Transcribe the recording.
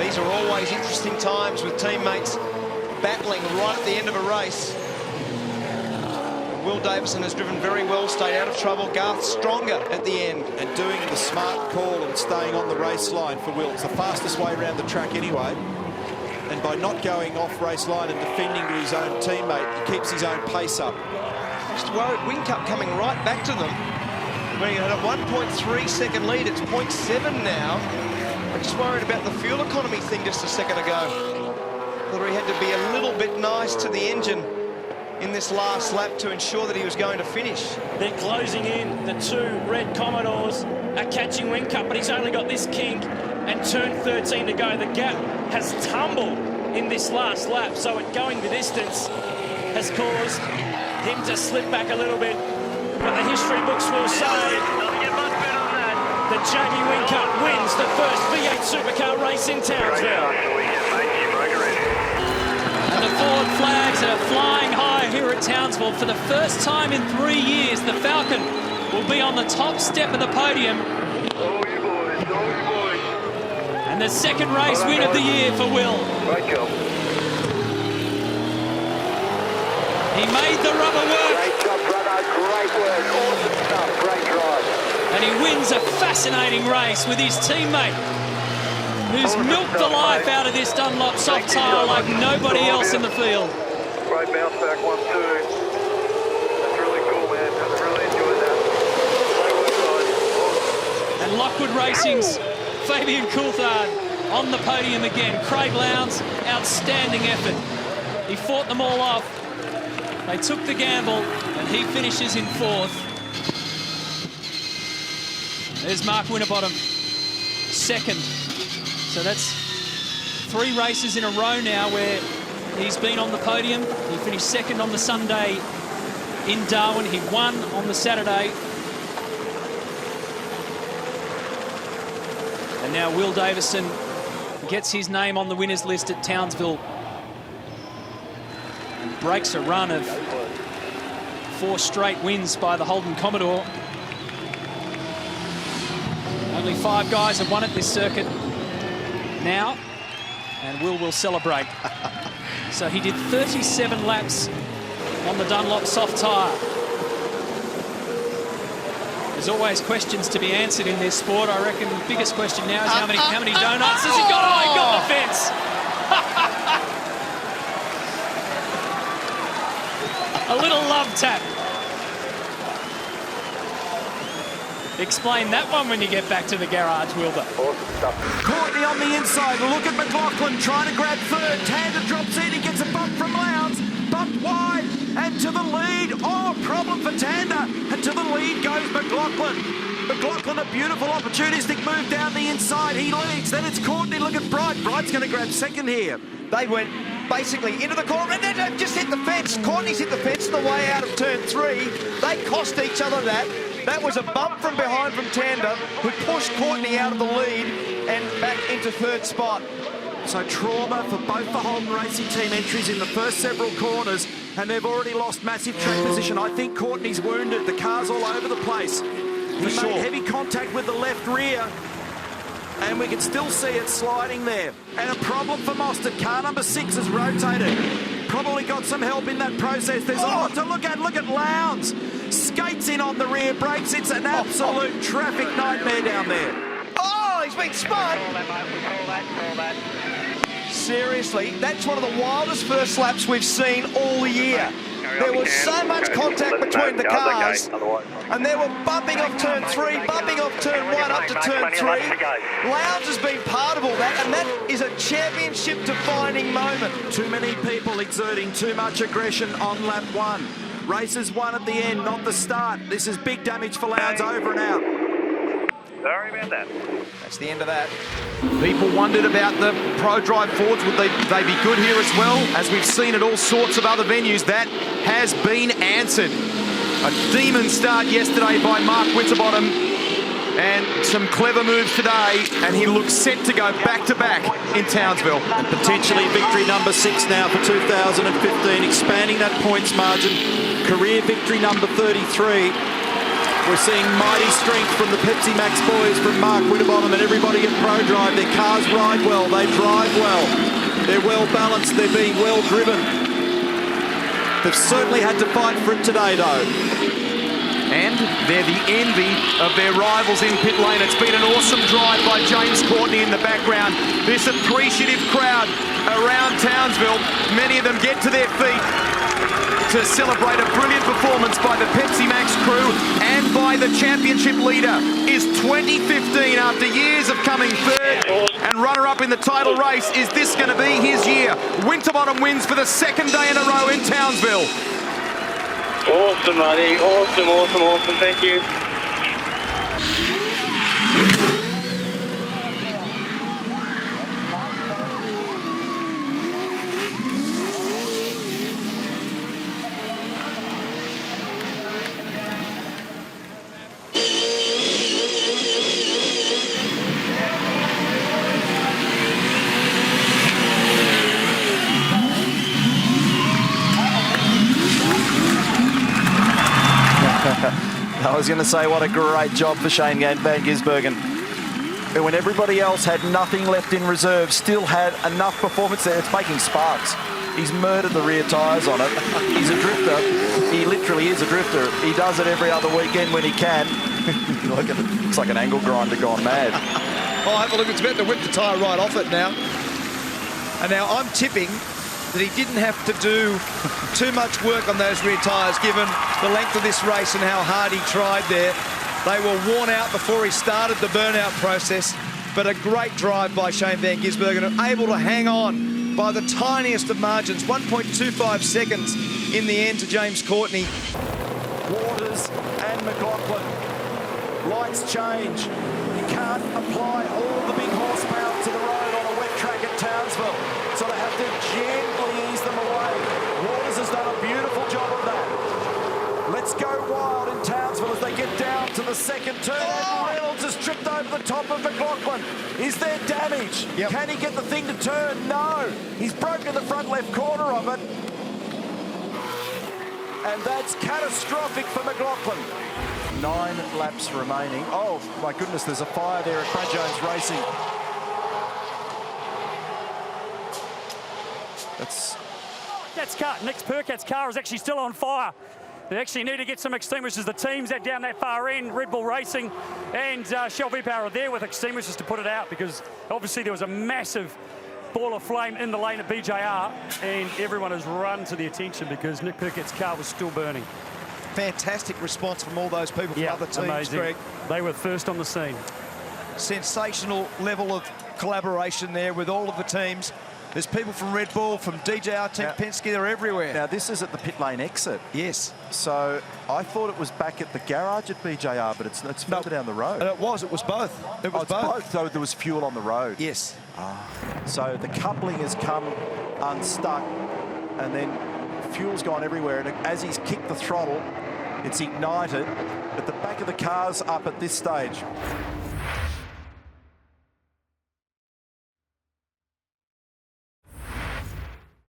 These are always interesting times with teammates battling right at the end of a race. Will Davison has driven very well, stayed out of trouble. Garth stronger at the end. And doing the smart call and staying on the race line for Will. It's the fastest way around the track anyway. And by not going off race line and defending to his own teammate, he keeps his own pace up. Just worried, Whincup coming right back to them. When he had a 1.3 second lead, it's 0.7 now. I'm just worried about the fuel economy thing just a second ago. Whether he had to be a little bit nice to the engine in this last lap to ensure that he was going to finish. They're closing in. The two red Commodores are catching Whincup, but he's only got this kink and turn 13 to go. The gap has tumbled in this last lap, so it going the distance has caused him to slip back a little bit. But the history books will say that Jamie Whincup wins the first V8 supercar race in Townsville. And the Ford flags are flying high here at Townsville. For the first time in 3 years, the Falcon will be on the top step of the podium. And the second race win of the year for Will. Great job. He made the rubber work. Great job, brother. Great work. Awesome stuff. Great drive. And he wins a fascinating race with his teammate, who's milked the life out of this Dunlop soft tyre like nobody else in the field. Great bounce back, 1-2. That's really cool, man. I really enjoyed that. And Lockwood Racing's Fabian Coulthard on the podium again. Craig Lowndes, outstanding effort. He fought them all off. They took the gamble, and he finishes in fourth. There's Mark Winterbottom, second. So that's 3 races in a row now where he's been on the podium. He finished second on the Sunday in Darwin. He won on the Saturday. And now Will Davison gets his name on the winners list at Townsville and breaks a run of 4 straight wins by the Holden Commodore. Only 5 guys have won at this circuit now, and Will celebrate. So he did 37 laps on the Dunlop soft tyre. There's always questions to be answered in this sport. I reckon the biggest question now is how many donuts has he got? Oh, he got the fence. A little love tap. Explain that one when you get back to the garage, Wilbur. Awesome stuff. Courtney on the inside. Look at McLaughlin trying to grab third. Tander drops in. He gets a bump from Lowndes. Bumped wide and to the lead. Oh, problem for Tander. And to the lead goes McLaughlin. McLaughlin, a beautiful opportunistic move down the inside. He leads. Then it's Courtney. Look at Bright. Bright's going to grab second here. They went basically into the corner and then just hit the fence. Courtney's hit the fence on the way out of turn 3. They cost each other that. That was a bump from behind from Tander, who pushed Courtney out of the lead and back into third spot. So trauma for both the Holden Racing team entries in the first several corners, and they've already lost massive track position. I think Courtney's wounded. The car's all over the place. He made heavy contact with the left rear, and we can still see it sliding there. And a problem for Mostert. Car number 6 has rotated. Probably got some help in that process. There's a lot to look at. Look at Lowndes. Skates in on the rear brakes. It's an absolute traffic nightmare down there. Oh, he's been spun. Seriously, that's one of the wildest first laps we've seen all year. There was so much contact between the cars, and they were bumping off turn 3, bumping off turn 1 up to turn 3. Lowndes has been part of all that, and that is a championship-defining moment. Too many people exerting too much aggression on lap 1. Races won at the end, not the start. This is big damage for Lowndes, over and out. Sorry about that. That's the end of that. People wondered about the pro-drive Fords. Would they be good here as well? As we've seen at all sorts of other venues, that has been answered. A demon start yesterday by Mark Winterbottom, and some clever moves today, and he looks set to go back-to-back in Townsville. And potentially victory number 6 now for 2015, expanding that points margin. Career victory number 33. We're seeing mighty strength from the Pepsi Max boys, from Mark Winterbottom and everybody at ProDrive. Their cars ride well, they drive well. They're well balanced, they're being well driven. They've certainly had to fight for it today, though. And they're the envy of their rivals in pit lane. It's been an awesome drive by James Courtney in the background. This appreciative crowd around Townsville. Many of them get to their feet to celebrate a brilliant performance by the Pepsi Max crew and by the championship leader. Is 2015, after years of coming third and runner-up in the title race, is this going to be his year? Winterbottom wins for the second day in a row in Townsville. Awesome, buddy. Awesome, awesome, awesome. Thank you. I was going to say, what a great job for Shane Van Gisbergen. When everybody else had nothing left in reserve, still had enough performance there. It's making sparks. He's murdered the rear tyres on it. He's a drifter. He literally is a drifter. He does it every other weekend when he can. Look at it. Looks like an angle grinder gone mad. Oh, have a look. It's about to whip the tyre right off it now. And now I'm tipping that he didn't have to do too much work on those rear tyres, given the length of this race and how hard he tried there. They were worn out before he started the burnout process, but a great drive by Shane Van Gisbergen, and able to hang on by the tiniest of margins, 1.25 seconds in the end to James Courtney. Waters and McLaughlin. Lights change. You can't apply all the big horsepower to the road on a wet track at Townsville, so they have to gently ease them away. Waters has done a beautiful job of that. Let's go wild in Townsville as they get down to the second turn. And Reynolds has tripped over the top of McLaughlin. Is there damage? Yep. Can he get the thing to turn? No. He's broken the front left corner of it. And that's catastrophic for McLaughlin. 9 laps remaining. Oh, my goodness, there's a fire there at Brad Jones Racing. That's car. Nick Percat's car is actually still on fire. They actually need to get some extinguishers. The teams that down that far end, Red Bull Racing and Shell V-Power are there with extinguishers to put it out, because obviously there was a massive ball of flame in the lane at BJR, and everyone has run to the attention because Nick Percat's car was still burning. Fantastic response from all those people from other teams, amazing. Greg. They were first on the scene. Sensational level of collaboration there with all of the teams. There's people from Red Bull, from DJR Team Penske, they're everywhere. Now, this is at the pit lane exit. Yes. So I thought it was back at the garage at BJR, but it's further down the road. And it was both. It was both. So there was fuel on the road. Yes. So the coupling has come unstuck, and then fuel's gone everywhere. And as he's kicked the throttle, it's ignited. But the back of the car's up at this stage.